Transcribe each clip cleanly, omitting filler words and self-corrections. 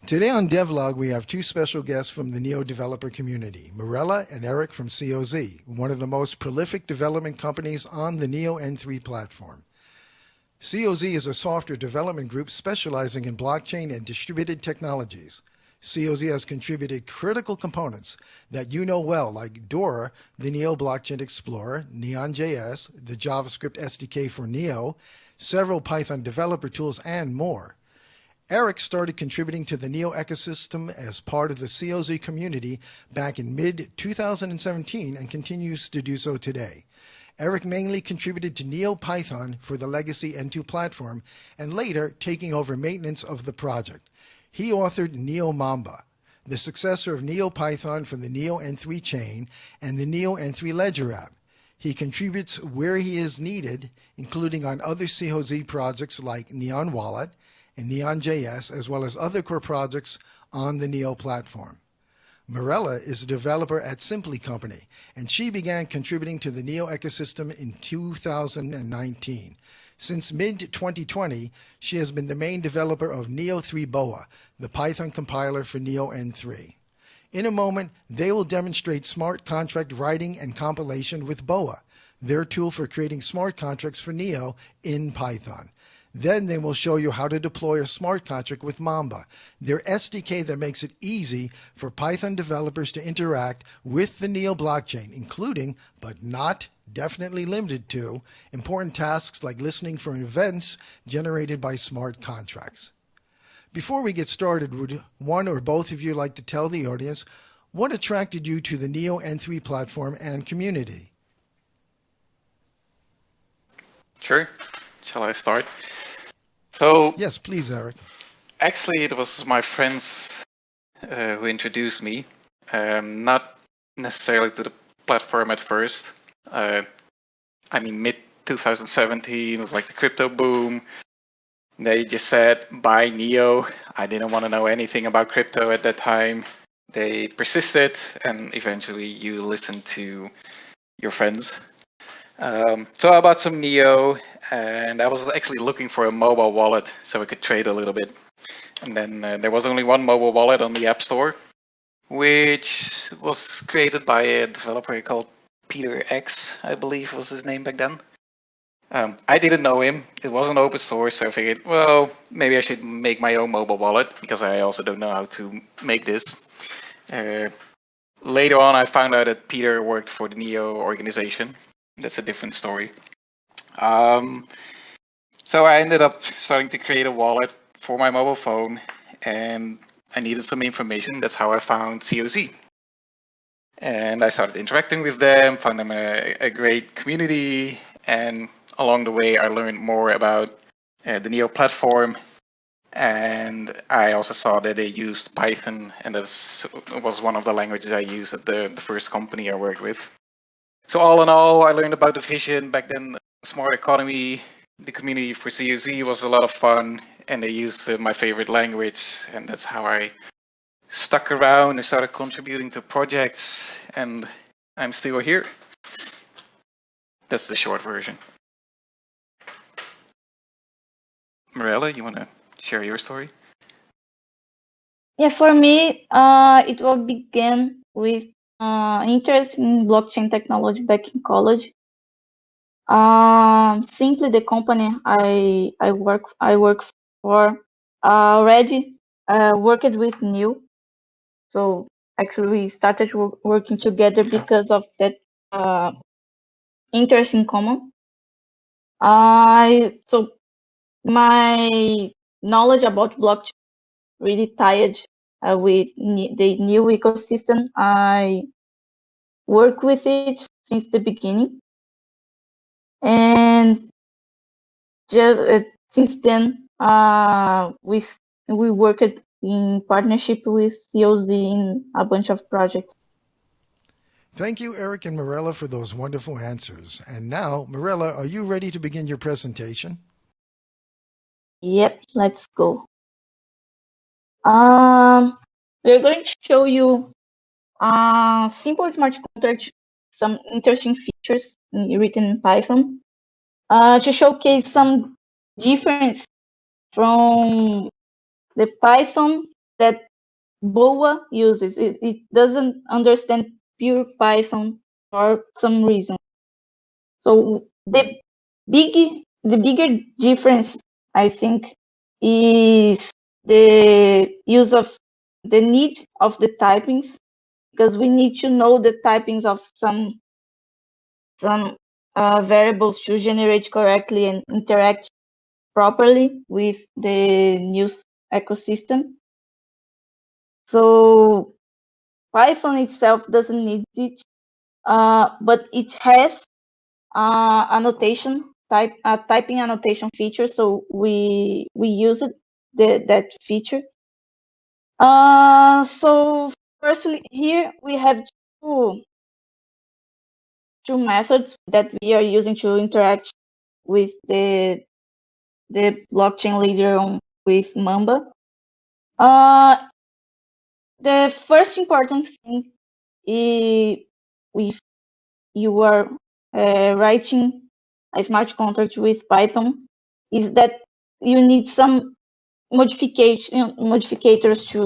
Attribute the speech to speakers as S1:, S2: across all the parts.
S1: Today on Devlog, we have two special guests from the Neo developer community, Mirella and Eric from COZ, one of the most prolific development companies on the Neo N3 platform. COZ is a software development group specializing in blockchain and distributed technologies. COZ has contributed critical components that you know well, like Dora, the Neo Blockchain Explorer, Neon.js, the JavaScript SDK for Neo, several Python developer tools, and more. Eric started contributing to the Neo ecosystem as part of the COZ community back in mid-2017 and continues to do so today. Eric mainly contributed to NeoPython for the legacy N2 platform and later taking over maintenance of the project. He authored Neo Mamba, the successor of NeoPython for the Neo N3 chain and the Neo N3 Ledger app. He contributes where he is needed, including on other COZ projects like Neon Wallet and Neon.js, as well as other core projects on the Neo platform. Mirella is a developer at Simply Company, and she began contributing to the Neo ecosystem in 2019. Since mid-2020, she has been the main developer of Neo 3 Boa, the Python compiler for Neo N3. In a moment, they will demonstrate smart contract writing and compilation with Boa, their tool for creating smart contracts for Neo in Python. Then they will show you how to deploy a smart contract with Mamba, their SDK that makes it easy for Python developers to interact with the Neo blockchain, including, but not definitely limited to, important tasks like listening for events generated by smart contracts. Before we get started, would one or both of you like to tell the audience what attracted you to the Neo N3 platform and community?
S2: Sure. Shall I start? So
S1: yes, please, Eric.
S2: Actually, it was my friends who introduced me, not necessarily to the platform at first. Mid-2017 was like the crypto boom. They just said, buy Neo. I didn't want to know anything about crypto at that time. They persisted, and eventually you listen to your friends. So I bought some Neo, and I was actually looking for a mobile wallet so I could trade a little bit. And then there was only one mobile wallet on the App Store, which was created by a developer called Peter X, I believe was his name back then. I didn't know him. It wasn't open source, so I figured, well, maybe I should make my own mobile wallet, because I also don't know how to make this. Later on, I found out that Peter worked for the Neo organization. That's a different story. So I ended up starting to create a wallet for my mobile phone, and I needed some information. That's how I found COZ. And I started interacting with them, found them a great community, and along the way I learned more about the Neo platform. And I also saw that they used Python, and that was one of the languages I used at the first company I worked with. So all in all, I learned about the vision back then. Smart economy, the community for COZ was a lot of fun, and they used my favorite language, and that's how I stuck around and started contributing to projects, and I'm still here. That's the short version. Mirella, you want to share your story?
S3: Yeah, for me, it all began with interest in blockchain technology back in college. Simply the company I work for already worked with Neo, so actually we started working together because of that interest in common. So my knowledge about blockchain really tied with the Neo ecosystem. I work with it since the beginning, and just since then we worked in partnership with COZ in a bunch of projects.
S1: Thank you, Eric and Mirella, for those wonderful answers. And now, Mirella, are you ready to begin your presentation?
S3: Yep, let's go. We're going to show you simple smart contract, some interesting features written in Python, to showcase some difference from the Python that BOA uses. It doesn't understand pure Python for some reason. So the bigger difference, I think, is the use of the need of the typings, because we need to know the typings of some variables to generate correctly and interact properly with the news ecosystem. So Python itself doesn't need it, but it has annotation typing annotation feature. So we use it that feature. So firstly, here we have two methods that we are using to interact with the blockchain layer on with Mamba. The first important thing is if you are writing a smart contract with Python is that you need some modificators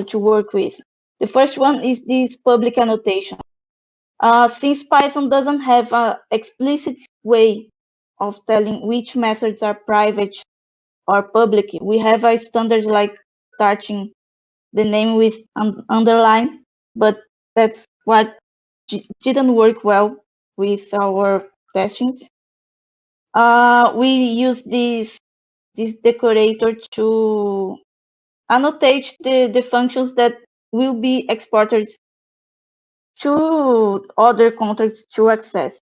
S3: to work with. The first one is this public annotation. Since Python doesn't have an explicit way of telling which methods are private or public, we have a standard like starting the name with underline, but that's what didn't work well with our testings. We use this decorator to annotate the functions that will be exported to other contracts to access.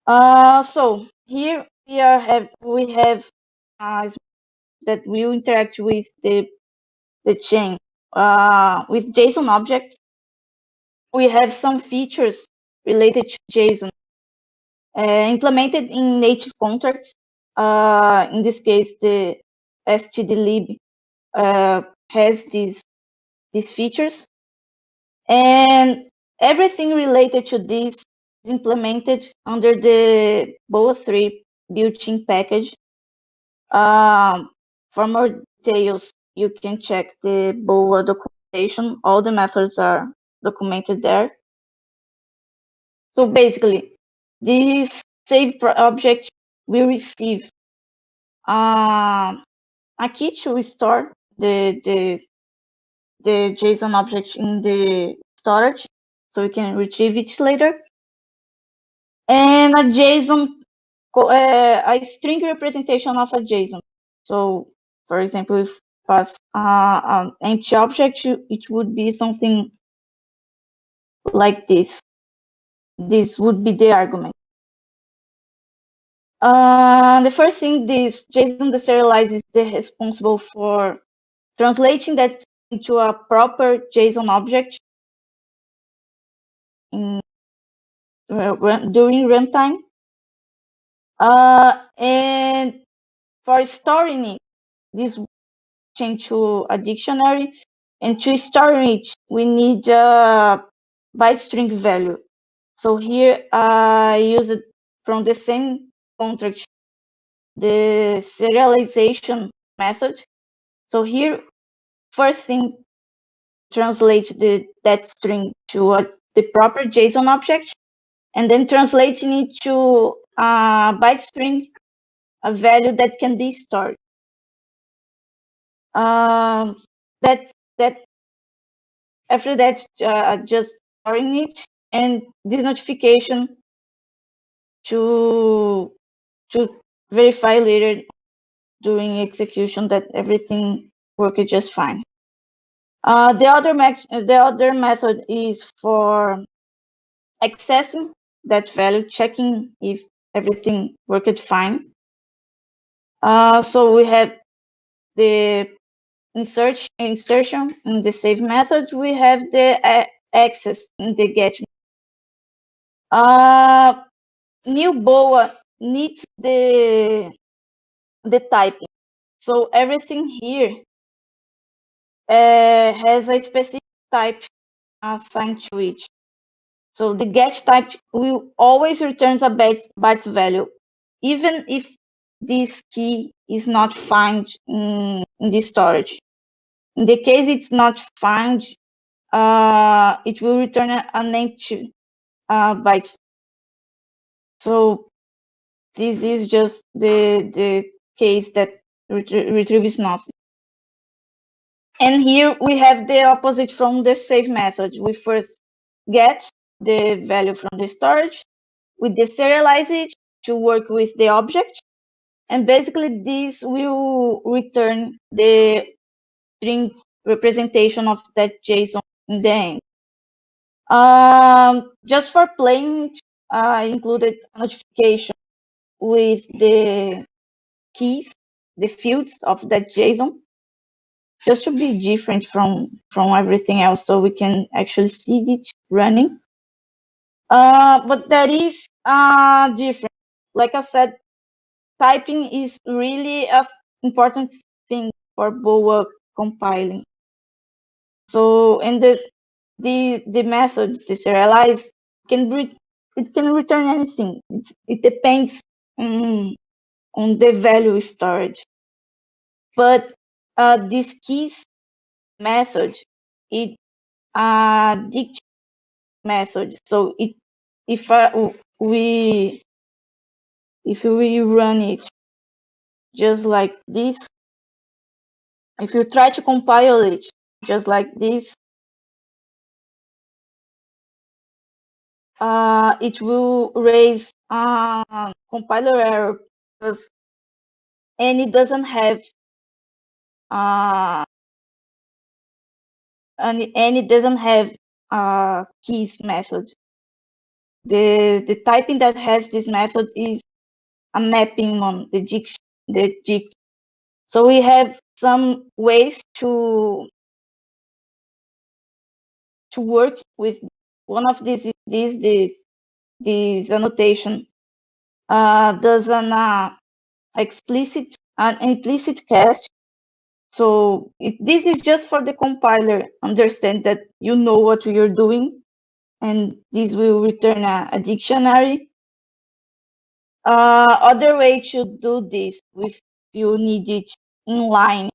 S3: So here we have that will interact with the chain. With JSON objects, we have some features related to JSON implemented in native contracts. In this case, the stdlib has these features, and everything related to this is implemented under the BOA 3 built-in package. For more details, you can check the BOA documentation. All the methods are documented there. So basically, this save object will receive a key to restore the JSON object in the storage, so we can retrieve it later, and a JSON, a string representation of a JSON. So, for example, if pass an empty object, it would be something like this. This would be the argument. The first thing, this JSON deserialize is responsible for translating that into a proper JSON object during runtime. And for storing it, this will change to a dictionary. And to store it, we need a byte string value. So here I use it from the same contract, the serialization method. So here, first thing, translate that string to the proper JSON object, and then translating it to a byte string, a value that can be stored. That after that, just storing it, and this notification to verify later during execution that everything worked just fine. The other method is for accessing that value, checking if everything worked fine. So we have the insertion in the save method. We have the access in the get. New BOA needs the typing. So everything here has a specific type assigned to it. So the get type will always returns a bytes value, even if this key is not found in the storage. In the case it's not found, it will return an empty byte. So this is just the case that retrieves nothing. And here we have the opposite from the save method. We first get the value from the storage, we deserialize it to work with the object, and basically this will return the string representation of that JSON in the end. Just for playing, I included a notification with the keys, the fields of that JSON, just to be different from everything else, so we can actually see it running. But that is different. Like I said, typing is really an important thing for BOA compiling. So, and the method, the serialize, it can return anything. It depends on the value stored. But this keys method, it dict method. So if we run it just like this, if you try to compile it just like this, it will raise compiler error because and it doesn't have keys method. The typing that has this method is a mapping on the dict. So we have some ways to work with. One of these is this annotation does an implicit cast. So this is just for the compiler understand that you know what you're doing, and this will return a dictionary. Other way to do this, if you need it inline,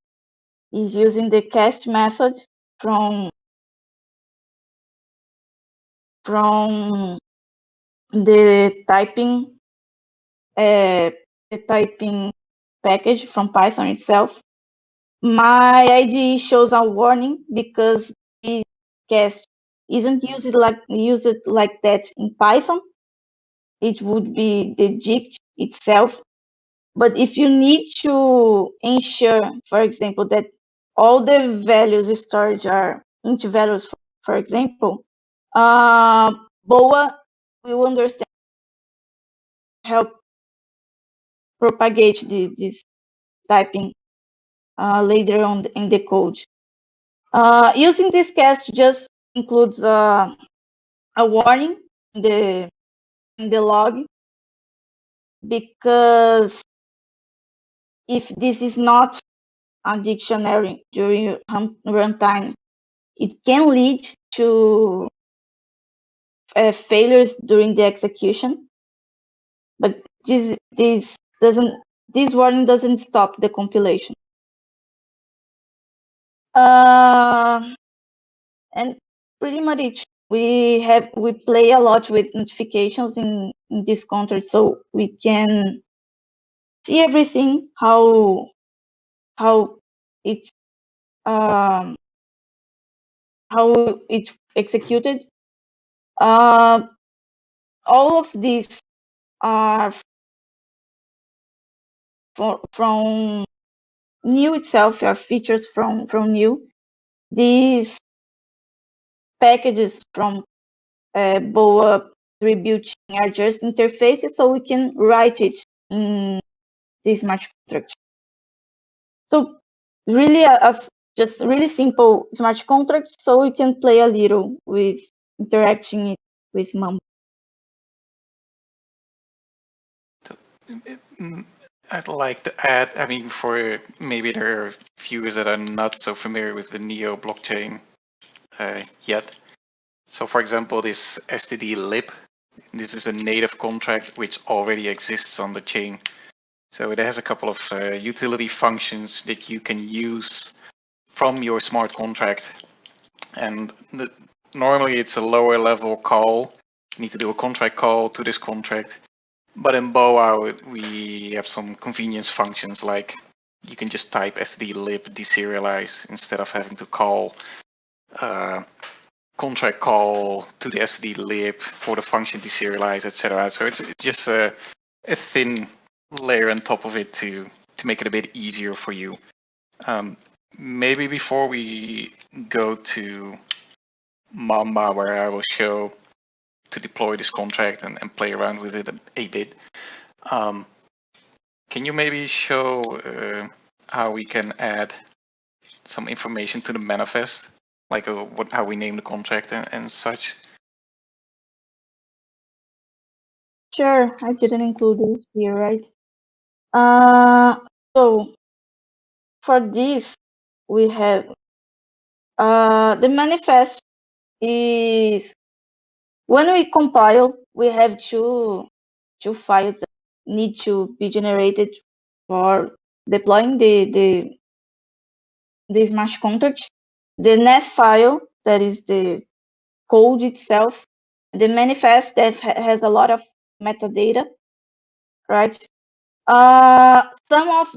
S3: is using the cast method from the typing package from Python itself. My IDE shows a warning because this cast isn't used like that in Python. It would be the dict itself. But if you need to ensure, for example, that all the values stored are int values, for example, BOA will understand, help propagate this typing later on in the code. Using this cast just includes a warning in the log, because if this is not a dictionary during runtime, it can lead to failures during the execution. But this warning doesn't stop the compilation. And pretty much we play a lot with notifications in this contract, so we can see everything how it's executed. All of these are from new itself, are features from new. These packages from BOA attributing are just interfaces, so we can write it in this smart contract. So really, just really simple smart contracts, so we can play a little with interacting it with Mambo.
S2: I'd like to add, I mean, for maybe there are viewers that are not so familiar with the Neo blockchain yet. So for example, this std lib, this is a native contract which already exists on the chain. So it has a couple of utility functions that you can use from your smart contract. And normally it's a lower level call. You need to do a contract call to this contract. But in Boa, we have some convenience functions like you can just type stdlib deserialize instead of having to call contract call to the stdlib for the function deserialize, etc. So it's just a thin layer on top of it to make it a bit easier for you. Maybe before we go to Mamba, where I will show to deploy this contract and play around with it a bit, can you maybe show how we can add some information to the manifest, like how we name the contract and such?
S3: Sure, I didn't include it here, right? So for this, we have the manifest is when we compile, we have two files that need to be generated for deploying the smart contract. The net file, that is the code itself, the manifest that has a lot of metadata, right? Some of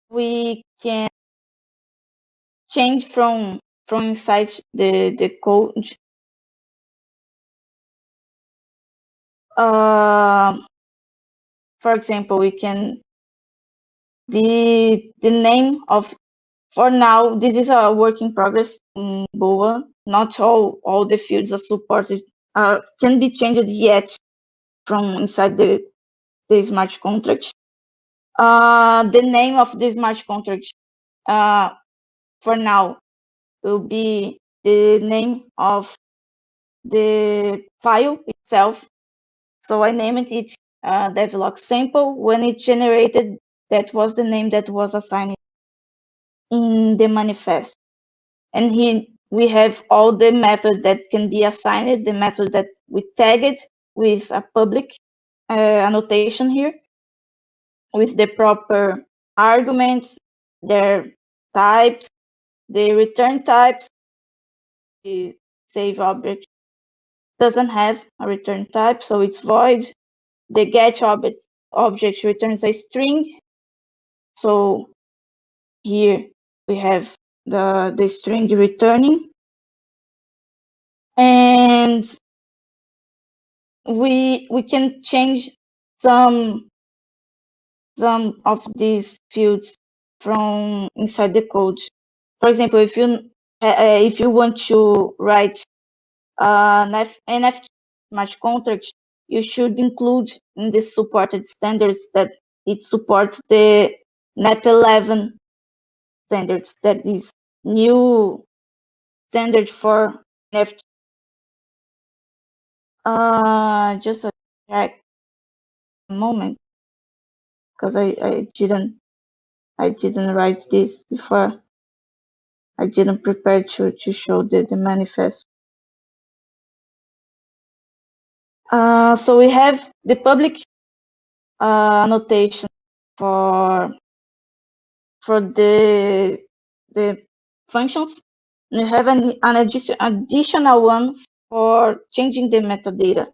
S3: we can change from inside the code. For example, we can the name of, for now, this is a work in progress in Boa. Not all the fields are supported, can be changed yet from inside the smart contract. The name of the smart contract for now will be the name of the file itself. So I named it devlog sample. When it generated, that was the name that was assigned in the manifest. And here we have all the method that can be assigned, the method that we tagged with a public annotation here, with the proper arguments, their types, the return types. The save object doesn't have a return type, so it's void. The get object returns a string. So here we have the string returning. And we can change some of these fields from inside the code. For example, if you want to write an NFT smart contract, you should include in the supported standards that it supports the NEP 11 standards, that is new standard for NFT. Just a moment, because I didn't write this before. I didn't prepare to show the manifest. So we have the public annotation for the functions. We have an additional one for changing the metadata.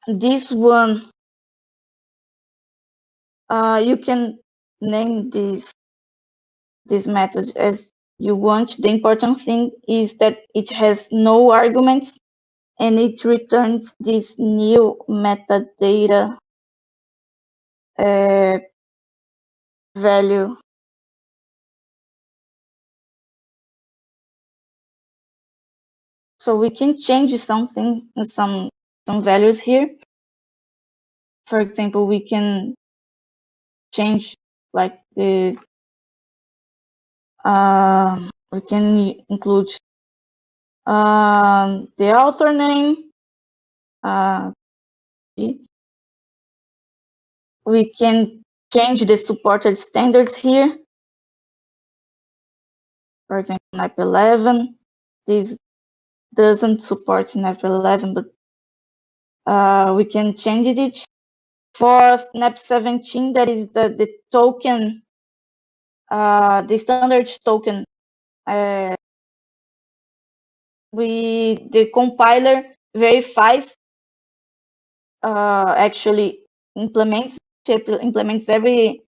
S3: This one, you can name this method as you want. The important thing is that it has no arguments and it returns this new metadata value. So we can change something, some values here. For example, we can change like the we can include the author name. We can change the supported standards here. For example, NEP 11. This doesn't support NEP 11, but we can change it. For Snap 17, that is the token, the standard token. The compiler verifies, actually implements every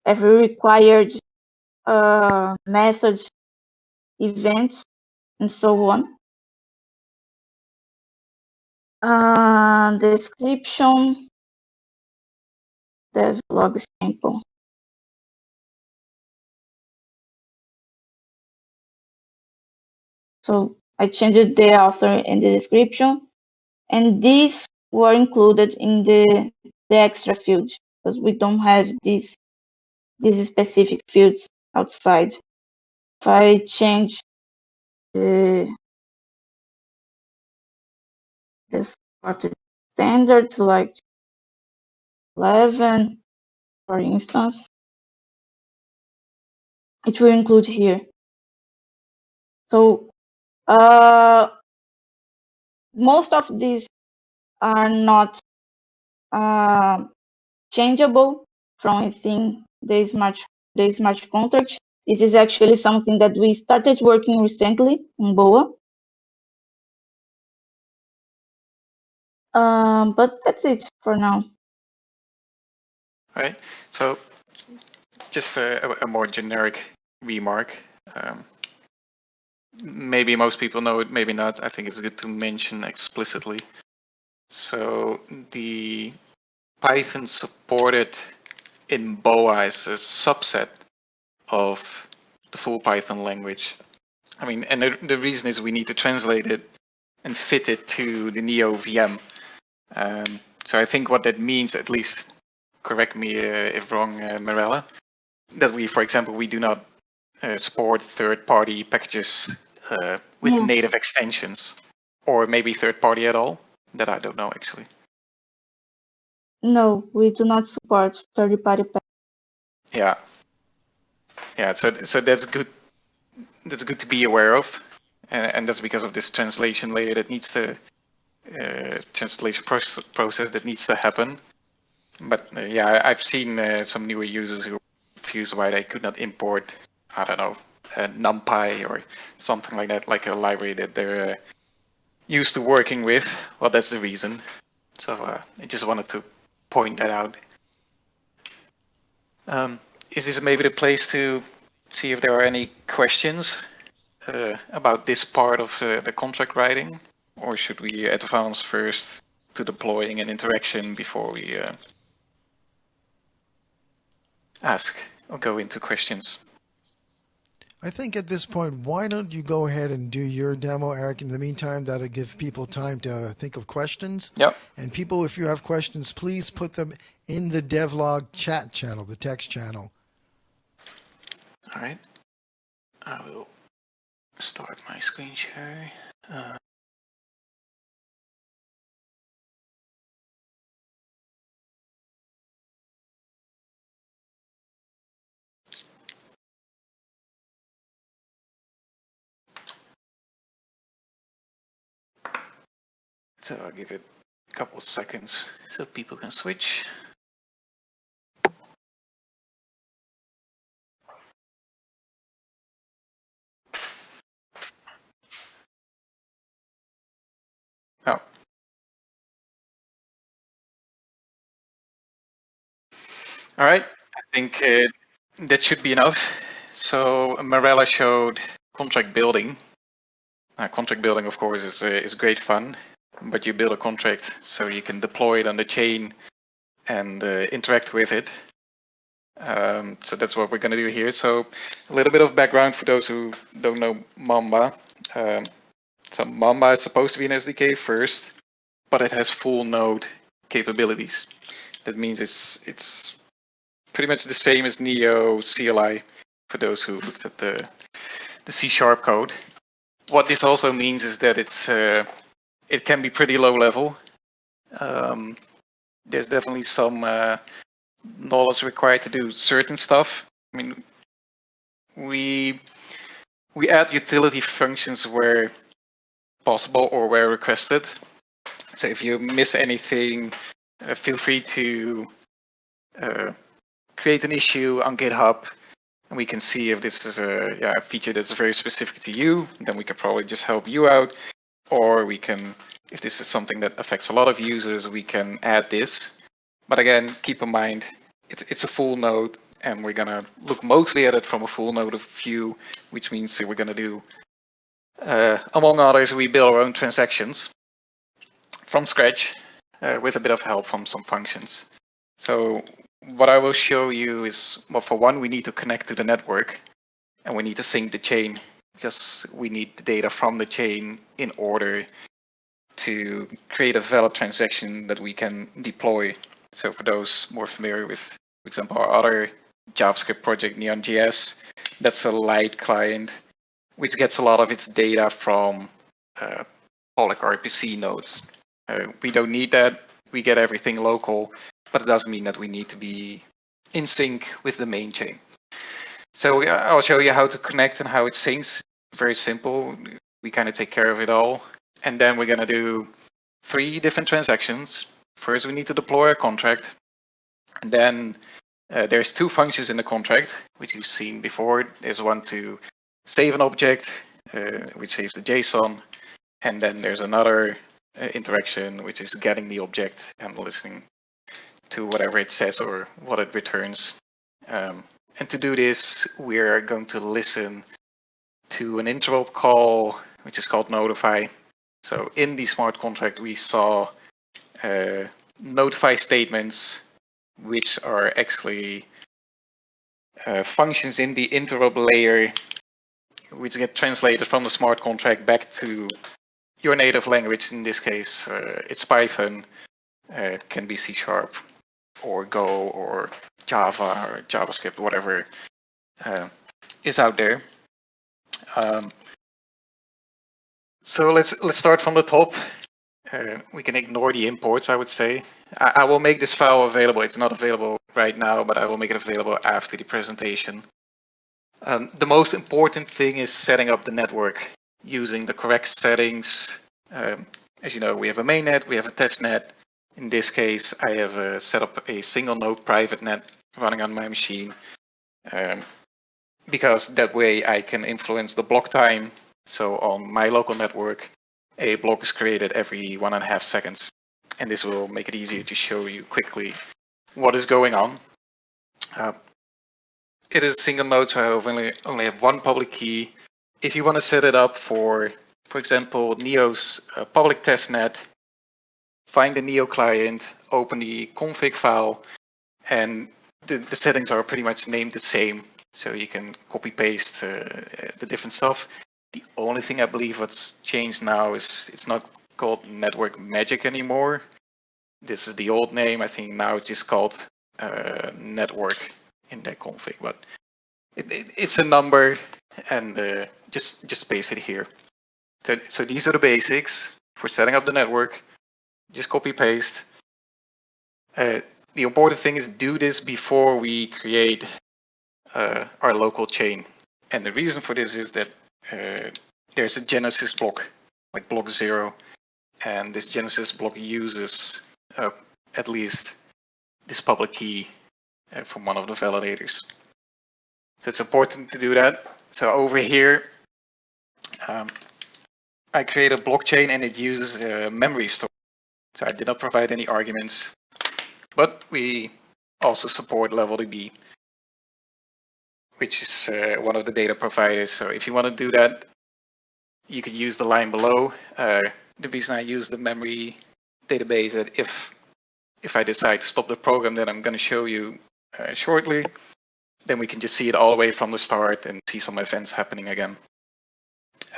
S3: required method, event, and so on. Description, devlog sample. So I changed the author and the description, and these were included in the extra field because we don't have these specific fields outside. If I change the started standards like 11, for instance, it will include here. So most of these are not changeable from within the smart contract. This is actually something that we started working recently in Boa. But that's it for now.
S2: Right. So just a more generic remark. Maybe most people know it, maybe not. I think it's good to mention explicitly. So the Python supported in Boa is a subset of the full Python language. I mean, and the reason is we need to translate it and fit it to the Neo VM. So I think what that means, at least correct me if wrong, Mirella, that we, for example, we do not support third-party packages with native extensions, or maybe third-party at all. That I don't know actually.
S3: No, we do not support third-party packages.
S2: Yeah. Yeah. So that's good. That's good to be aware of, and that's because of this translation layer that needs to translation process that needs to happen. But yeah, I've seen some newer users who were confused why they could not import, I don't know, NumPy or something like that, like a library that they're used to working with. Well, that's the reason. So I just wanted to point that out. Is this maybe the place to see if there are any questions about this part of the contract writing? Or should we advance first to deploying an interaction before we ask or go into questions?
S1: I think at this point, why don't you go ahead and do your demo, Eric? In the meantime, that'll give people time to think of questions.
S2: Yep.
S1: And people, if you have questions, please put them in the devlog chat channel, the text channel.
S2: All right. I will start my screen share. So I'll give it a couple of seconds so people can switch. Oh. All right. I think that should be enough. So Marella showed contract building. Contract building, of course, is great fun, but you build a contract so you can deploy it on the chain and interact with it. So that's what we're going to do here. So a little bit of background for those who don't know Mamba. So Mamba is supposed to be an SDK first, but it has full node capabilities. That means it's pretty much the same as Neo CLI for those who looked at the C# code. What this also means is that it can be pretty low level. There's definitely some knowledge required to do certain stuff. I mean, we add utility functions where possible or where requested. So if you miss anything, feel free to create an issue on GitHub, and we can see if this is a feature that's very specific to you. Then we can probably just help you out, or we can, if this is something that affects a lot of users, we can add this. But again, keep in mind, it's a full node, and we're gonna look mostly at it from a full node view, which means we're gonna do, among others, we build our own transactions from scratch with a bit of help from some functions. So what I will show you is, well, for one, we need to connect to the network, and we need to sync the chain, because we need the data from the chain in order to create a valid transaction that we can deploy. So for those more familiar with, for example, our other JavaScript project, Neon.js, that's a light client, which gets a lot of its data from public RPC nodes. We don't need that. We get everything local, but it doesn't mean that we need to be in sync with the main chain. So I'll show you how to connect and how it syncs. Very simple. We kind of take care of it all. And then we're going to do 3 different transactions. First, we need to deploy a contract. And then there's 2 functions in the contract, which you've seen before. There's one to save an object, which saves the JSON. And then there's another interaction, which is getting the object and listening to whatever it says or what it returns. And to do this, we're going to listen to an interrupt call, which is called notify. So in the smart contract, we saw notify statements, which are actually functions in the interrupt layer, which get translated from the smart contract back to your native language. In this case, it's Python, can be C# or Go or Java or JavaScript, whatever is out there. So let's start from the top. We can ignore the imports, I would say. I will make this file available. It's not available right now, but I will make it available after the presentation. The most important thing is setting up the network using the correct settings. As you know, we have a mainnet, we have a testnet. In this case, I have set up a single node private net running on my machine, because that way I can influence the block time. So on my local network, a block is created every 1.5 seconds, and this will make it easier to show you quickly what is going on. It is a single node, so I only have one public key. If you want to set it up for example, Neo's public testnet, find the Neo client, open the config file, and the settings are pretty much named the same. So you can copy paste the different stuff. The only thing I believe what's changed now is it's not called Network Magic anymore. This is the old name. I think now it's just called Network in that config, but it's a number, and just paste it here. So these are the basics for setting up the network. Just copy paste. The important thing is do this before we create our local chain. And the reason for this is that there's a genesis block, like block 0, and this genesis block uses at least this public key from one of the validators. So it's important to do that. So over here, I create a blockchain and it uses memory storage. So I did not provide any arguments, but we also support LevelDB, which is one of the data providers. So if you want to do that, you could use the line below. The reason I use the memory database, that if I decide to stop the program that I'm going to show you shortly, then we can just see it all the way from the start and see some events happening again.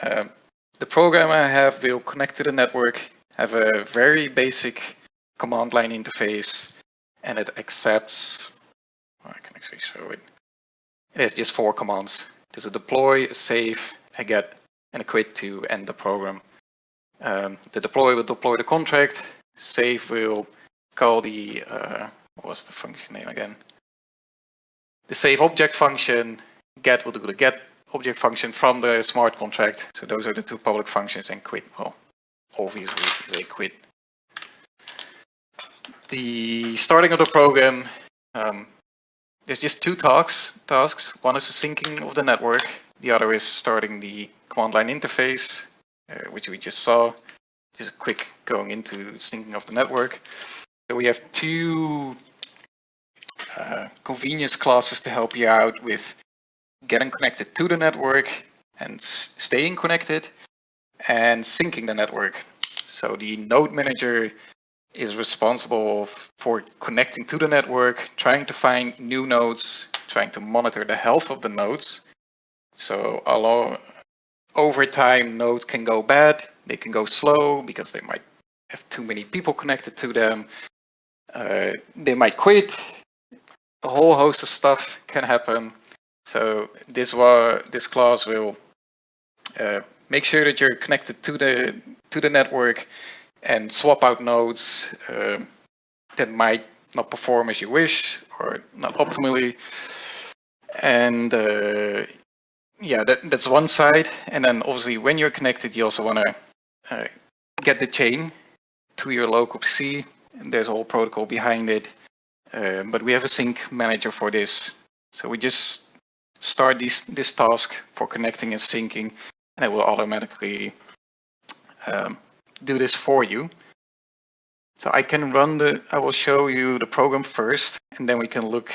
S2: The program I have will connect to the network, have a very basic command line interface, and it accepts, I can actually show it. It has just 4 commands. There's a deploy, a save, a get, and a quit to end the program. The deploy will deploy the contract, save will call the, what was the function name again? The save object function, get will do the get object function from the smart contract. So those are the 2 public functions, and quit, well, obviously they quit. the starting of the program, there's just two tasks. One is the syncing of the network. The other is starting the command line interface, which we just saw. Just a quick going into syncing of the network. So we have two convenience classes to help you out with getting connected to the network and staying connected and syncing the network. So the node manager is responsible for connecting to the network, trying to find new nodes, trying to monitor the health of the nodes. So over time, nodes can go bad, they can go slow because they might have too many people connected to them. They might quit. A whole host of stuff can happen. So this class will make sure that you're connected to the network and swap out nodes that might not perform as you wish or not optimally. And yeah, that's one side. And then obviously when you're connected, you also want to get the chain to your local PC. And there's a whole protocol behind it. But we have a sync manager for this. So we just start this task for connecting and syncing, and it will automatically do this for you. So I can I will show you the program first, and then we can look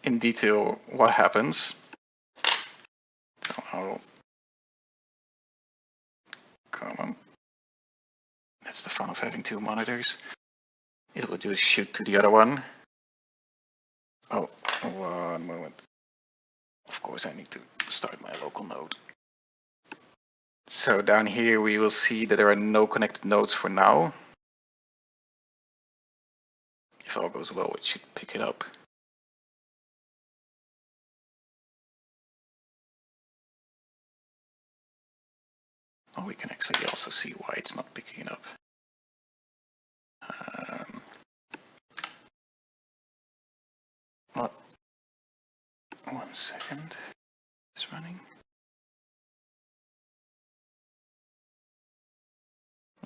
S2: in detail what happens. So come on. That's the fun of having two monitors. It will just shoot to the other one. Oh, 1 moment. Of course, I need to start my local node. So down here, we will see that there are no connected nodes for now. If all goes well, it should pick it up. Oh, we can actually also see why it's not picking it up. 1 second. It's running.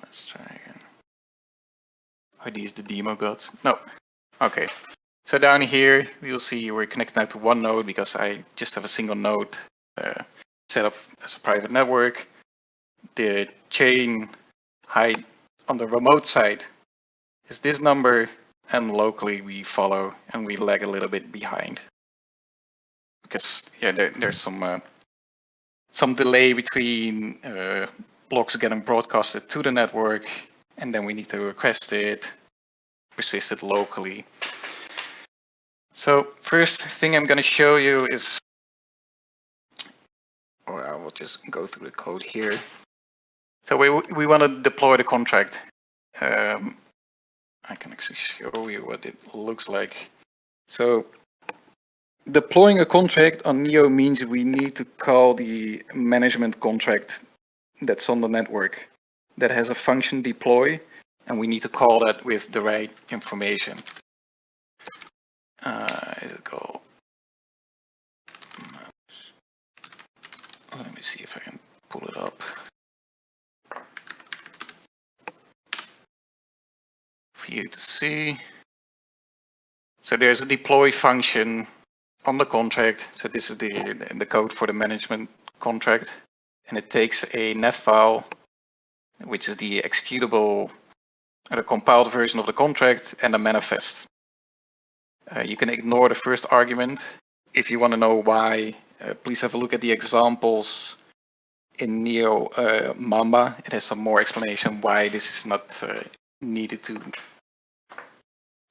S2: Let's try again. Are these the demo gods? No. Okay. So down here, we will see we're connected now to one node because I just have a single node set up as a private network. The chain height on the remote side is this number, and locally we follow and we lag a little bit behind because yeah, there's some delay between blocks getting broadcasted to the network, and then we need to request it, persist it locally. So first thing I'm going to show you is, or I will just go through the code here. So we want to deploy the contract. I can actually show you what it looks like. So deploying a contract on Neo means we need to call the management contract that's on the network that has a function deploy, and we need to call that with the right information. It'll let me see if I can pull it up for you to see. So there's a deploy function on the contract. So this is the code for the management contract, and it takes a NEF file, which is the executable, the compiled version of the contract, and a manifest. You can ignore the first argument. If you want to know why, please have a look at the examples in Neo Mamba. It has some more explanation why this is not needed to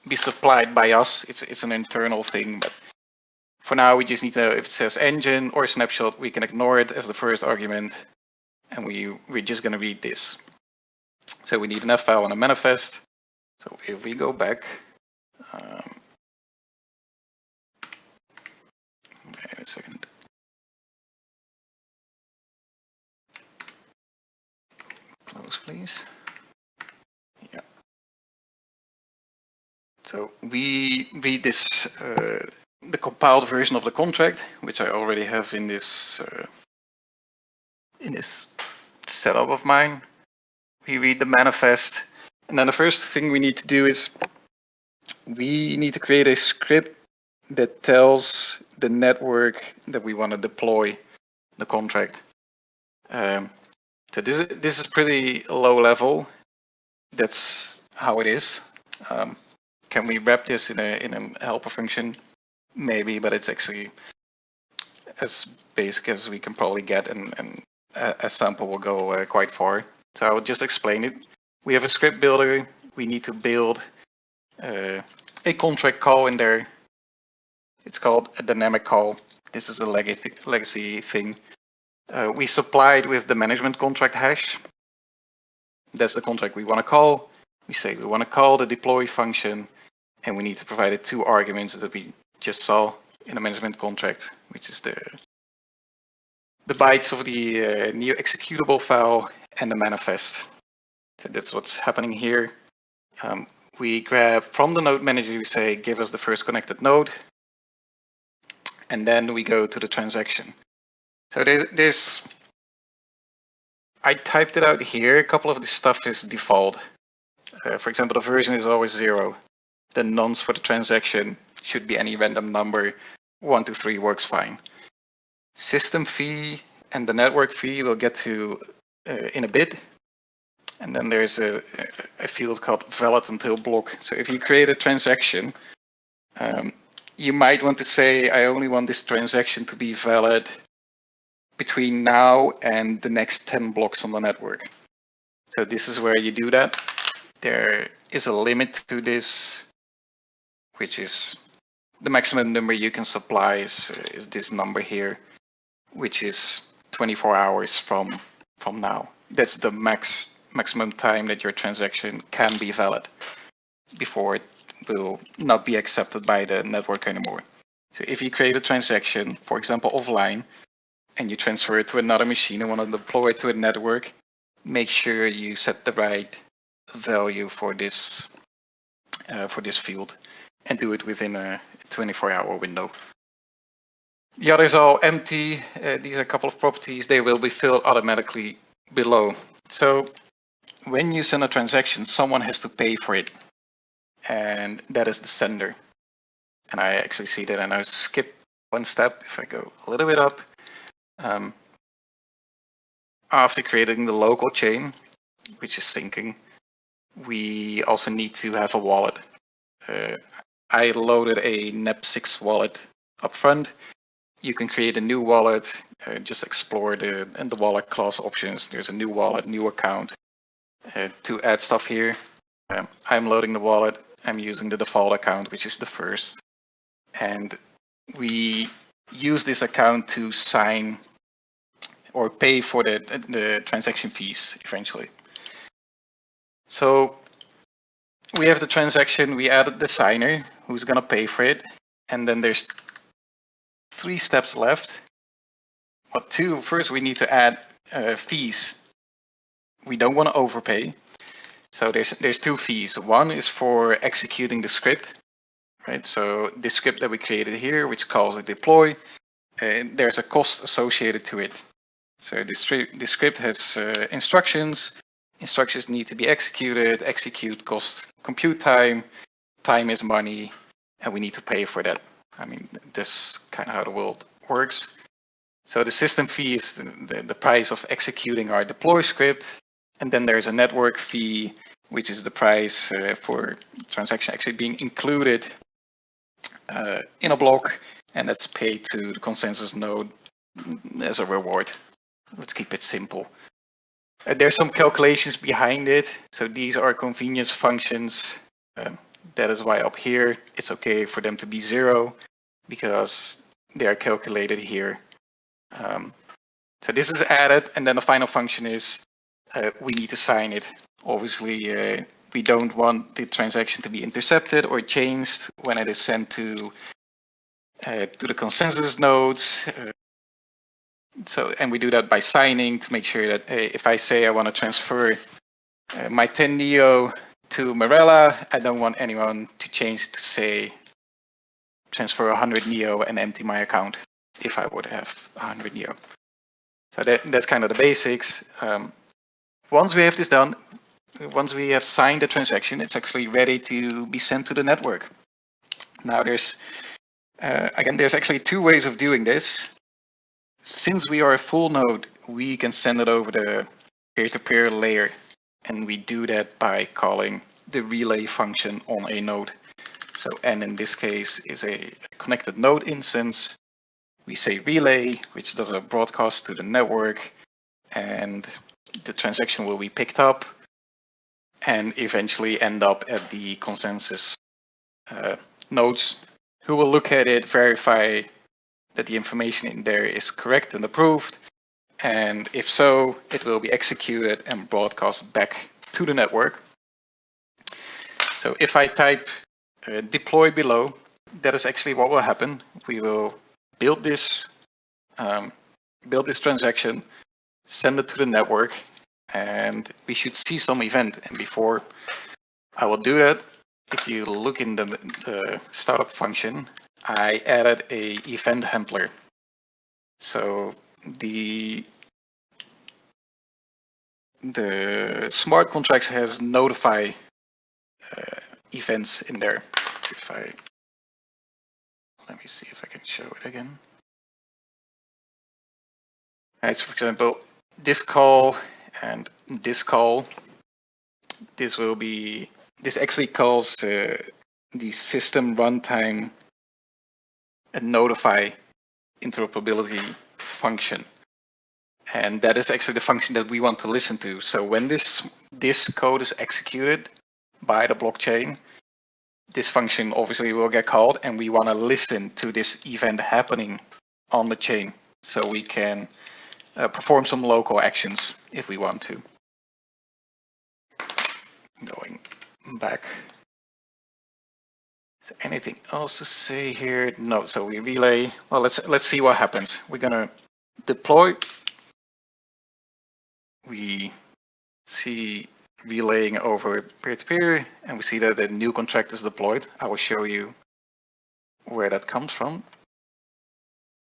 S2: be supplied by us. It's an internal thing, but for now we just need to, if it says engine or snapshot, we can ignore it as the first argument, and we're just going to read this. So we need an F file and a manifest. So if we go back, wait a second. Close, please. Yeah. So we read this, the compiled version of the contract, which I already have in this setup of mine. We read the manifest, And then the first thing we need to do is we need to create a script that tells the network that we want to deploy the contract. So this is pretty low level. That's how it is. Can we wrap this in a helper function? Maybe, but it's actually as basic as we can probably get, and a sample will go quite far. So I'll just explain it. We have a script builder. We need to build a contract call in there. It's called a dynamic call. This is a legacy thing. We supply it with the management contract hash. That's the contract we want to call. We say we want to call the deploy function, and we need to provide it 2 arguments that we just saw in the management contract, which is the bytes of the new executable file and the manifest. So that's what's happening here. We grab from the node manager, we say, give us the first connected node. And then we go to the transaction. So there's I typed it out here. A couple of this stuff is default. For example, the version is always 0. The nonce for the transaction should be any random number. 1 to 3 works fine. System fee and the network fee we'll get to in a bit. And then there's a field called valid until block. So if you create a transaction, you might want to say, I only want this transaction to be valid between now and the next 10 blocks on the network. So this is where you do that. There is a limit to this, which is the maximum number you can supply is this number here, which is 24 hours from now. That's the maximum time that your transaction can be valid before it will not be accepted by the network anymore. So if you create a transaction, for example, offline, and you transfer it to another machine and want to deploy it to a network, make sure you set the right value for this field and do it within a 24-hour window. The others are all empty. These are a couple of properties. They will be filled automatically below. So when you send a transaction, someone has to pay for it, and that is the sender. And I actually see that, and I'll skip one step if I go a little bit up. After creating the local chain, which is syncing, we also need to have a wallet. I loaded a NEP6 wallet up front. You can create a new wallet, just explore the wallet class options. There's a new wallet, new account to add stuff here. I'm loading the wallet. I'm using the default account, which is the first. And we use this account to sign or pay for the transaction fees eventually. So we have the transaction, we added the signer who's going to pay for it. And then there's 3 steps left. Well, 2, first we need to add fees. We don't want to overpay. So there's 2 fees. One is for executing the script, right? So this script that we created here, which calls a deploy, there's a cost associated to it. So this script has instructions. Instructions need to be executed. Execute costs compute time. Time is money, and we need to pay for that. I mean, that's kind of how the world works. So the system fee is the price of executing our deploy script. And then there's a network fee, which is the price for transaction actually being included in a block. And that's paid to the consensus node as a reward. Let's keep it simple. There's some calculations behind it. So these are convenience functions. That is why up here it's okay for them to be 0 because they are calculated here. So this is added, and then the final function is we need to sign it. Obviously, we don't want the transaction to be intercepted or changed when it is sent to the consensus nodes. And we do that by signing to make sure that if I say I want to transfer my 10 Neo to Morella, I don't want anyone to change to say transfer 100 Neo and empty my account if I would have 100 Neo. So that's kind of the basics. Once we have this done, once we have signed the transaction, it's actually ready to be sent to the network. Now there's actually two ways of doing this. Since we are a full node, we can send it over the peer-to-peer layer, and we do that by calling the relay function on a node. So n in this case is a connected node instance. We say relay, which does a broadcast to the network, and the transaction will be picked up and eventually end up at the consensus nodes, who will look at it, verify that the information in there is correct and approved, and if so, it will be executed and broadcast back to the network. So if I type deploy below, that is actually what will happen. We will build this transaction, send it to the network, and we should see some event. And before I will do that, if you look in the startup function, I added a event handler. So the smart contracts has notify events in there. Let me see if I can show it again. Right, so for example, this call and this call, this actually calls the system runtime and notify interoperability function. And that is actually the function that we want to listen to. So when this code is executed by the blockchain, this function obviously will get called, and we want to listen to this event happening on the chain so we can perform some local actions if we want to. Going back. Is there anything else to say here? No. So we relay. Well, let's see what happens. We're gonna deploy. We see relaying over peer-to-peer, and we see that a new contract is deployed. I will show you where that comes from,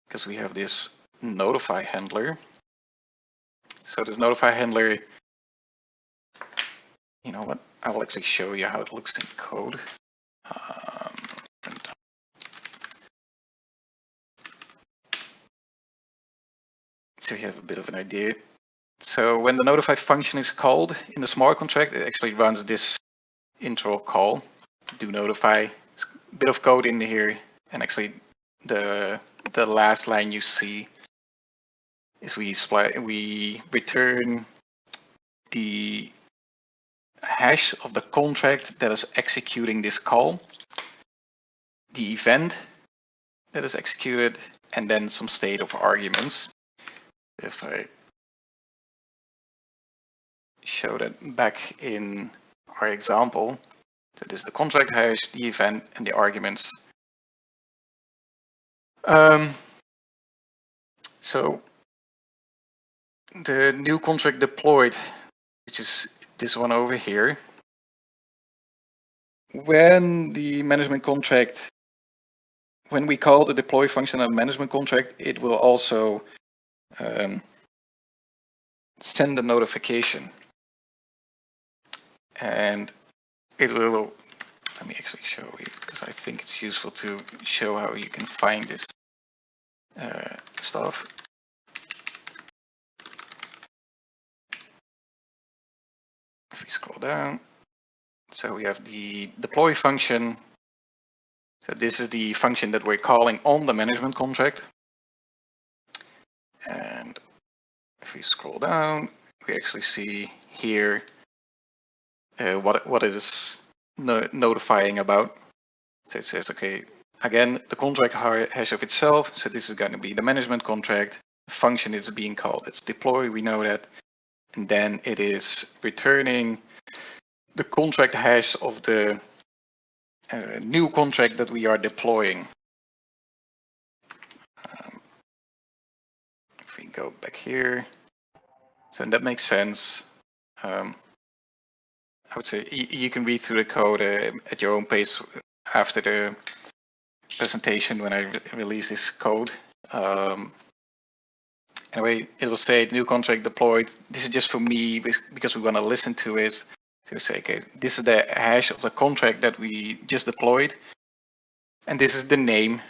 S2: because we have this notify handler. So this notify handler, you know what? I will actually show you how it looks in code. So you have a bit of an idea. So when the notify function is called in the smart contract, it actually runs this intro call, do notify. There's a bit of code in here, and actually the last line you see is we return the hash of the contract that is executing this call, the event that is executed, and then some state of arguments. If I show that back in our example, that is the contract hash, the event, and the arguments. So the new contract deployed, which is this one over here, when the management contract, when we call the deploy function of management contract, it will also send a notification, and it will, let me actually show you, because I think it's useful to show how you can find this stuff. If we scroll down, so we have the deploy function. So this is the function that we're calling on the management contract. And if we scroll down, we actually see here what it is notifying about. So it says, okay, again, the contract hash of itself. So this is going to be the management contract. The function is being called, it's deploy, we know that. And then it is returning the contract hash of the new contract that we are deploying. If we go back here, so that makes sense. I would say you can read through the code at your own pace after the presentation when I release this code. Anyway, it will say new contract deployed. This is just for me because we want to listen to it. So say, okay, this is the hash of the contract that we just deployed, and this is the name,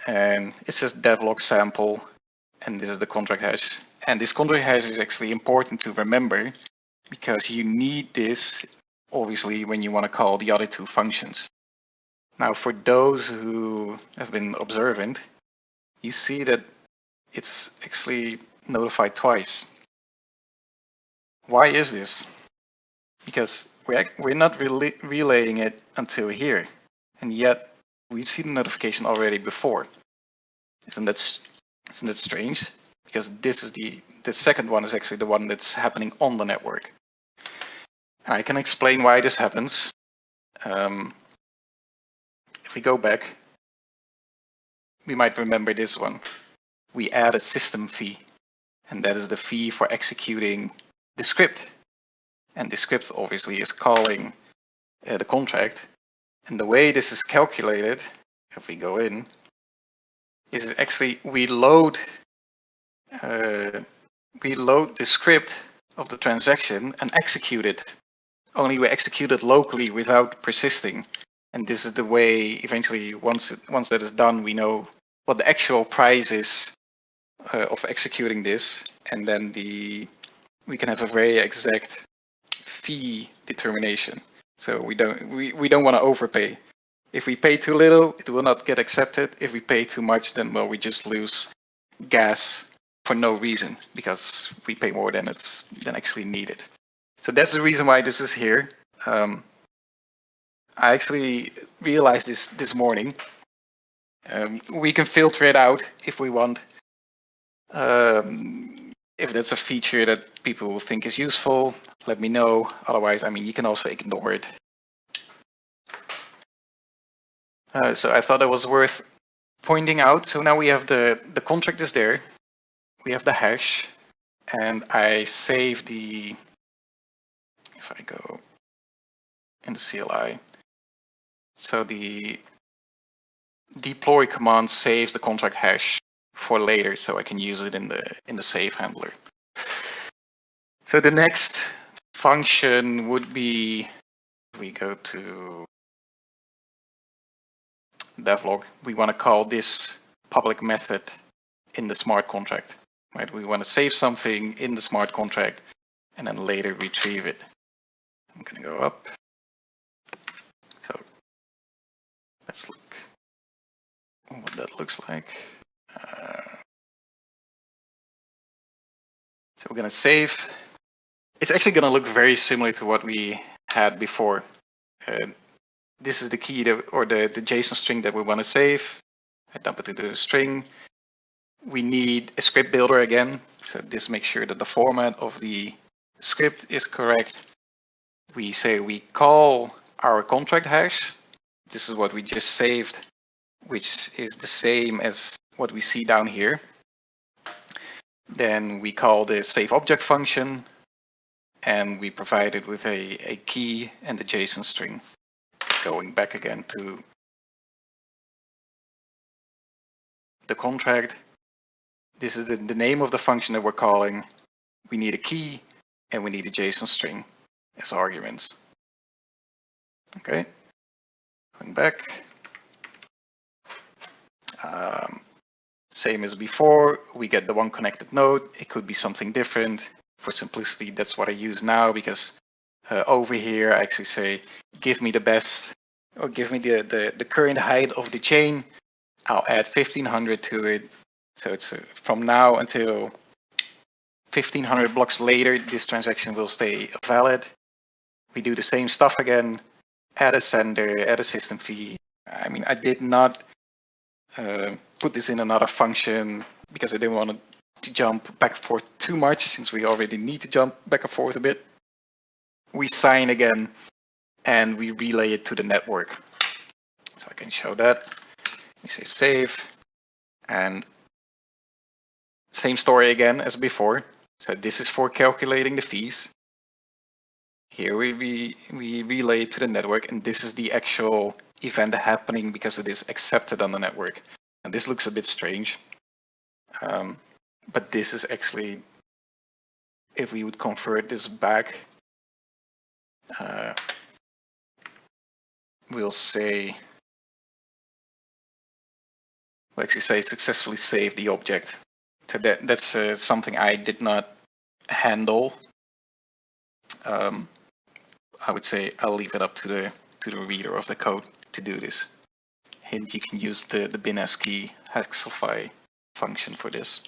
S2: and it says devlog sample, and this is the contract hash. And this contract hash is actually important to remember because you need this obviously when you want to call the other two functions. Now, for those who have been observant, you see that it's actually notified twice. Why is this? Because we're not relaying it until here, and yet we see the notification already before. Isn't that strange? Because this is the second one is actually the one that's happening on the network. And I can explain why this happens. If we go back, we might remember this one. We add a system fee, and that is the fee for executing the script. And the script obviously is calling the contract. And the way this is calculated, if we go in, is actually we load the script of the transaction and execute it. Only we execute it locally without persisting. And this is the way eventually once that is done, we know what the actual price is of executing this, and then we can have a very exact fee determination. So we don't want to overpay. If we pay too little, it will not get accepted. If we pay too much, then well, we just lose gas for no reason because we pay more than actually needed. So that's the reason why this is here. I actually realized this morning. We can filter it out if we want. If that's a feature that people think is useful, let me know. Otherwise, I mean, you can also ignore it. So I thought it was worth pointing out. So now we have the contract is there. We have the hash, and I save the. If I go in the CLI, so the deploy command saves the contract hash for later, so I can use it in the save handler. So the next function would be, we go to devlog, we want to call this public method in the smart contract, right? We want to save something in the smart contract and then later retrieve it. I'm going to go up. So let's look what that looks like. So we're going to save. It's actually going to look very similar to what we had before. This is the key or the JSON string that we want to save. I dump it into the string. We need a script builder again. So this makes sure that the format of the script is correct. We say we call our contract hash. This is what we just saved, which is the same as what we see down here. Then we call the save object function, and we provide it with a key and the JSON string. Going back again to the contract. This is the name of the function that we're calling. We need a key and we need a JSON string as arguments. Okay, going back. Same as before, we get the one connected node. It could be something different. For simplicity, that's what I use now because over here I actually say, give me the best, or give me the current height of the chain. I'll add 1500 to it. So it's from now until 1500 blocks later, this transaction will stay valid. We do the same stuff again, add a sender, add a system fee. I mean, I did not put this in another function because I didn't want to jump back and forth too much since we already need to jump back and forth a bit. We sign again and we relay it to the network. So I can show that. We say save, and same story again as before. So this is for calculating the fees. Here we relay it to the network, and this is the actual event happening because it is accepted on the network. And this looks a bit strange, but this is actually, if we would convert this back, we'll say, we'll actually say successfully saved the object. So that's something I did not handle. I would say I'll leave it up to the reader of the code to do this. Hint, you can use the bin ASCII hexify function for this.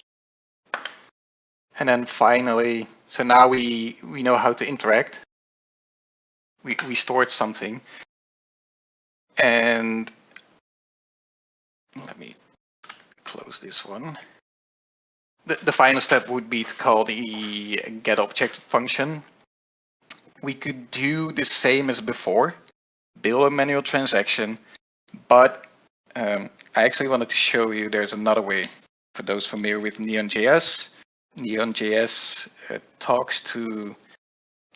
S2: And then finally, so now we know how to interact. We stored something. And let me close this one. The final step would be to call the getObject function. We could do the same as before, build a manual transaction, but I actually wanted to show you there's another way. For those familiar with Neon.js, Neon.js talks to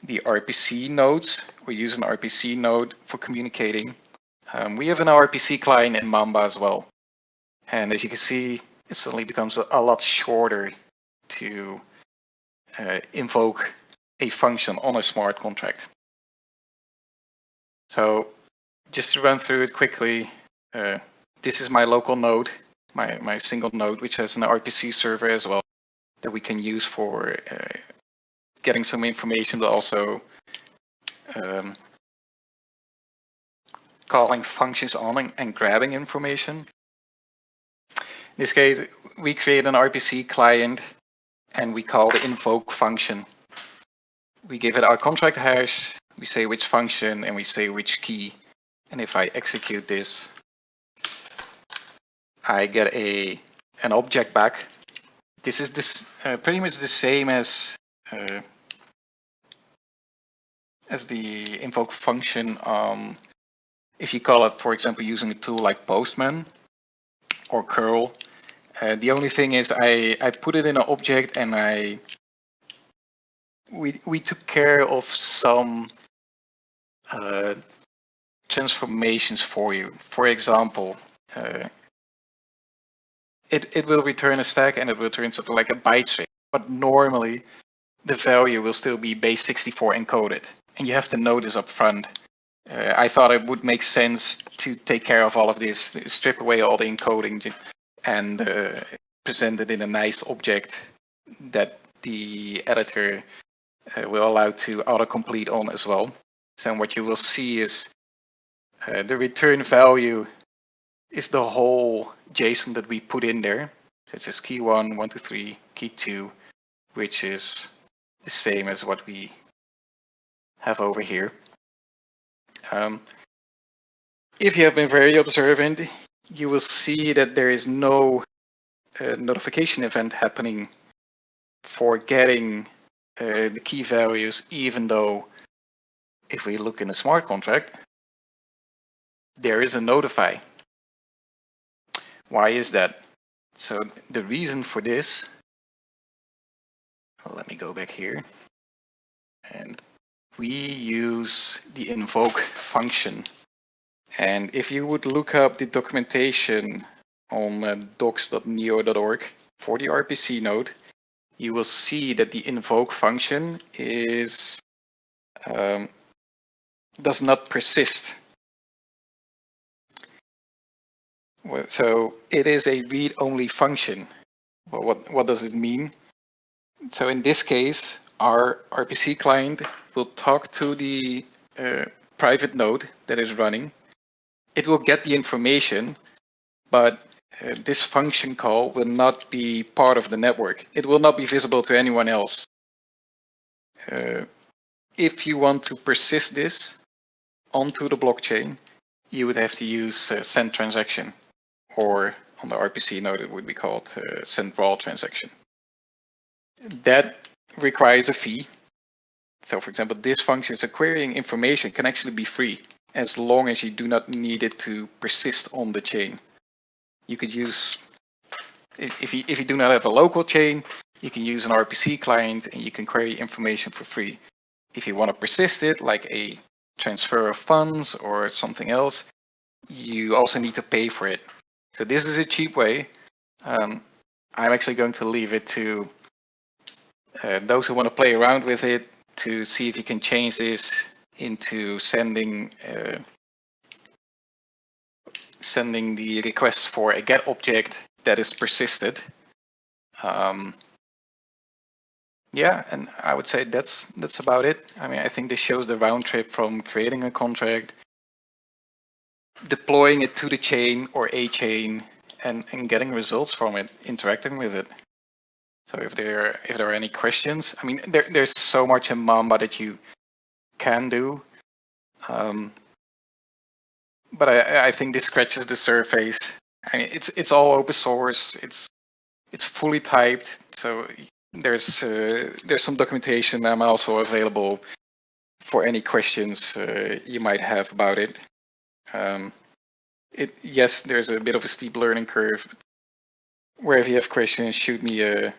S2: the RPC nodes. We use an RPC node for communicating. We have an RPC client in Mamba as well. And as you can see, it suddenly becomes a lot shorter to invoke a function on a smart contract. So just to run through it quickly, this is my local node, my single node, which has an RPC server as well that we can use for getting some information, but also calling functions on and grabbing information. In this case, we create an RPC client and we call the invoke function. We give it our contract hash, we say which function, and we say which key. And if I execute this, I get an object back. This is pretty much the same as the invoke function. If you call it, for example, using a tool like Postman or curl. The only thing is I put it in an object and we took care of some transformations for you. For example, it will return a stack and it will return something like a byte string, but normally the value will still be base 64 encoded, and you have to know this up front. I thought it would make sense to take care of all of this, strip away all the encoding, and present it in a nice object that the editor will allow to autocomplete on as well. So what you will see is the return value is the whole JSON that we put in there. So it says key 1, 1, 2, 3, key 2, which is the same as what we have over here. If you have been very observant, you will see that there is no notification event happening for getting the key values, even though if we look in a smart contract, there is a notify. Why is that? So the reason for this, let me go back here, and we use the invoke function. And if you would look up the documentation on docs.neo.org for the RPC node, you will see that the invoke function is does not persist. So it is a read-only function. Well, what does it mean? So in this case, our RPC client will talk to the private node that is running. It will get the information, but this function call will not be part of the network. It will not be visible to anyone else. If you want to persist this onto the blockchain, you would have to use send transaction, or on the RPC node it would be called send raw transaction. That requires a fee. So for example, this function, so querying information, can actually be free as long as you do not need it to persist on the chain. You could use, if you do not have a local chain, you can use an RPC client and you can query information for free. If you want to persist it, like a transfer of funds or something else, you also need to pay for it. So this is a cheap way. I'm actually going to leave it to those who want to play around with it to see if you can change this into sending the request for a get object that is persisted. Yeah, and I would say that's about it. I mean, I think this shows the round trip from creating a contract, deploying it to the chain or a chain, and getting results from it, interacting with it. So if there are any questions, I mean, there's so much in Mamba that you can do, but I think this scratches the surface. I mean, it's all open source. It's fully typed, so there's some documentation. I'm also available for any questions you might have about it. Yes, there's a bit of a steep learning curve. Where if you have questions, shoot me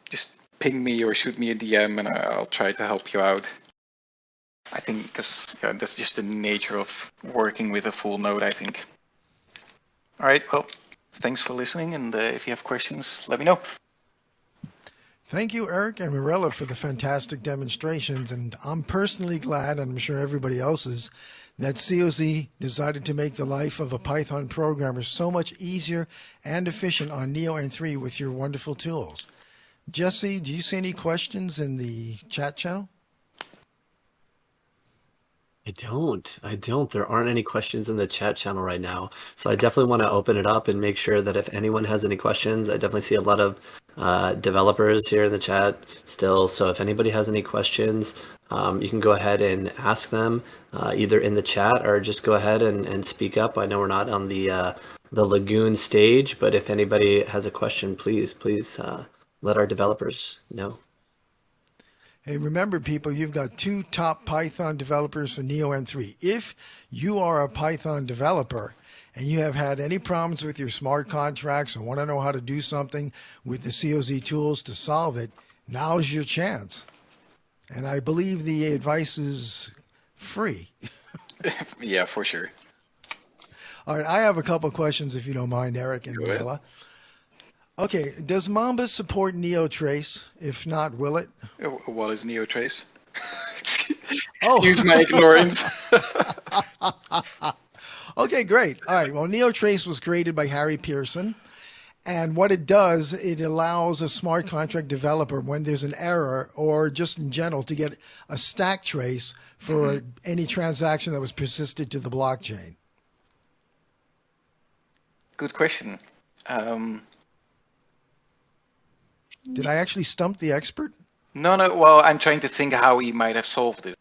S2: just ping me or shoot me a DM, and I'll try to help you out. I think because that's just the nature of working with a full node, I think. All right, well, thanks for listening, and if you have questions, let me know.
S1: Thank you, Eric and Mirella, for the fantastic demonstrations. And I'm personally glad, and I'm sure everybody else is, that COZ decided to make the life of a Python programmer so much easier and efficient on Neo N3 with your wonderful tools. Jesse, do you see any questions in the chat channel?
S4: I don't. There aren't any questions in the chat channel right now. So I definitely want to open it up and make sure that if anyone has any questions, I definitely see a lot of developers here in the chat still. So if anybody has any questions, you can go ahead and ask them either in the chat or just go ahead and speak up. I know we're not on the Lagoon stage, but if anybody has a question, please let our developers know.
S1: Hey, remember, people, you've got two top Python developers for Neo N3. If you are a Python developer and you have had any problems with your smart contracts or want to know how to do something with the COZ tools to solve it, now's your chance. And I believe the advice is free.
S2: Yeah, for sure.
S1: All right, I have a couple of questions, if you don't mind, Eric and Mirella. Okay, does Mamba support NeoTrace? If not, will it?
S2: What is NeoTrace?
S1: Oh.
S2: Excuse my ignorance.
S1: Okay, great. All right, well, NeoTrace was created by Harry Pearson. And what it does, it allows a smart contract developer, when there's an error or just in general, to get a stack trace for any transaction that was persisted to the blockchain.
S2: Good question.
S1: Did I actually stump the expert?
S2: No. Well, I'm trying to think how he might have solved it.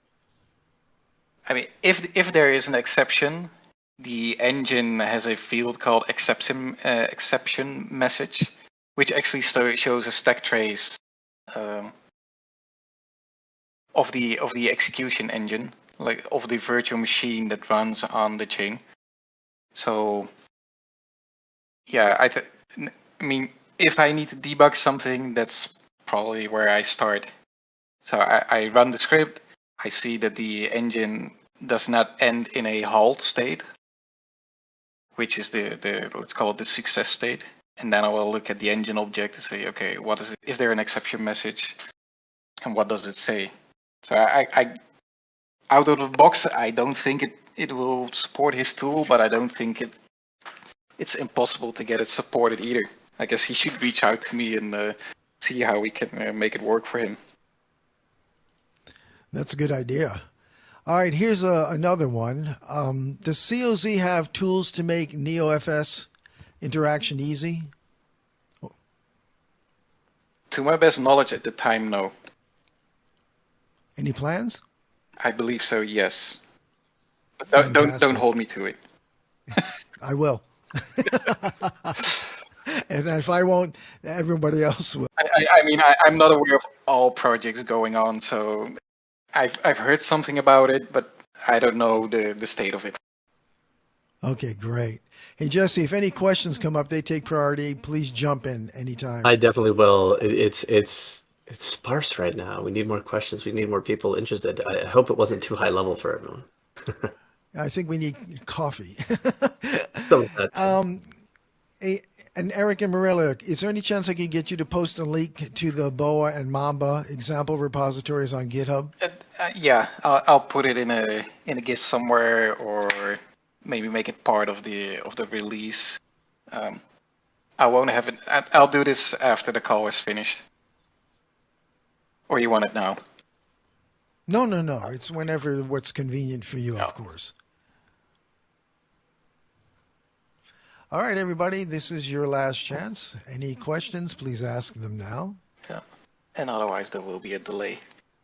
S2: I mean, if there is an exception, the engine has a field called exception message, which actually shows a stack trace of the execution engine, like of the virtual machine that runs on the chain. So, yeah, I mean, if I need to debug something, that's probably where I start. So I run the script. I see that the engine does not end in a halt state, which is the let's call it the success state. And then I will look at the engine object and say, okay, what is it? Is there an exception message? And what does it say? So I out of the box, I don't think it will support his tool, but I don't think it's impossible to get it supported either. I guess he should reach out to me and see how we can make it work for him.
S1: That's a good idea. All right, here's another one. Does COZ have tools to make NeoFS interaction easy?
S2: To my best knowledge at the time, no.
S1: Any plans?
S2: I believe so, yes. But don't hold me to it.
S1: I will. And if I won't, everybody else will.
S2: I mean, I'm not aware of all projects going on, so I've heard something about it, but I don't know the state of it.
S1: Okay, great. Hey, Jesse, if any questions come up, they take priority. Please jump in anytime.
S4: I definitely will. It's sparse right now. We need more questions. We need more people interested. I hope it wasn't too high level for everyone.
S1: I think we need coffee.
S4: Some of that.
S1: And Eric and Mirella, is there any chance I could get you to post a link to the BOA and Mamba example repositories on GitHub?
S2: Yeah, I'll put it in a GIS somewhere, or maybe make it part of the release. I won't have it. I'll do this after the call is finished. Or you want it now?
S1: No, no, no. It's whenever what's convenient for you, of
S2: Oh.
S1: course. All right, everybody, this is your last chance. Any questions, please ask them now.
S2: Yeah. And otherwise, there will be a delay.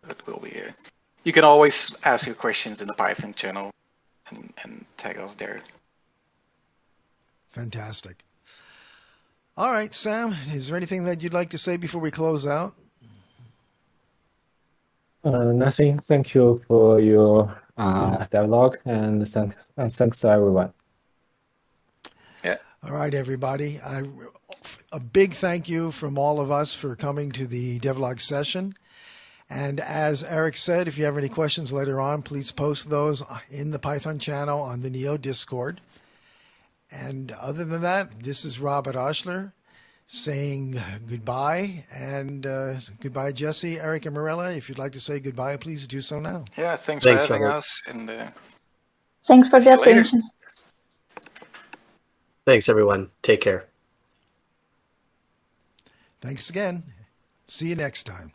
S2: It will be. You can always ask your questions in the Python channel and tag us there.
S1: Fantastic. All right, Sam, is there anything that you'd like to say before we close out?
S5: Nothing. Thank you for your dialogue, and thanks to everyone.
S2: Yeah.
S1: All right, everybody. A big thank you from all of us for coming to the devlog session. And as Eric said, if you have any questions later on, please post those in the Python channel on the Neo Discord. And other than that, this is Robert Oshler saying goodbye. And goodbye, Jesse, Eric, and Morella. If you'd like to say goodbye, please do so now.
S2: Yeah. Thanks
S4: Thanks,
S2: for having
S4: Robert.
S2: us. And
S3: Thanks for
S2: see
S3: the
S2: you later.
S3: attention.
S4: Thanks, everyone. Take care.
S1: Thanks again. See you next time.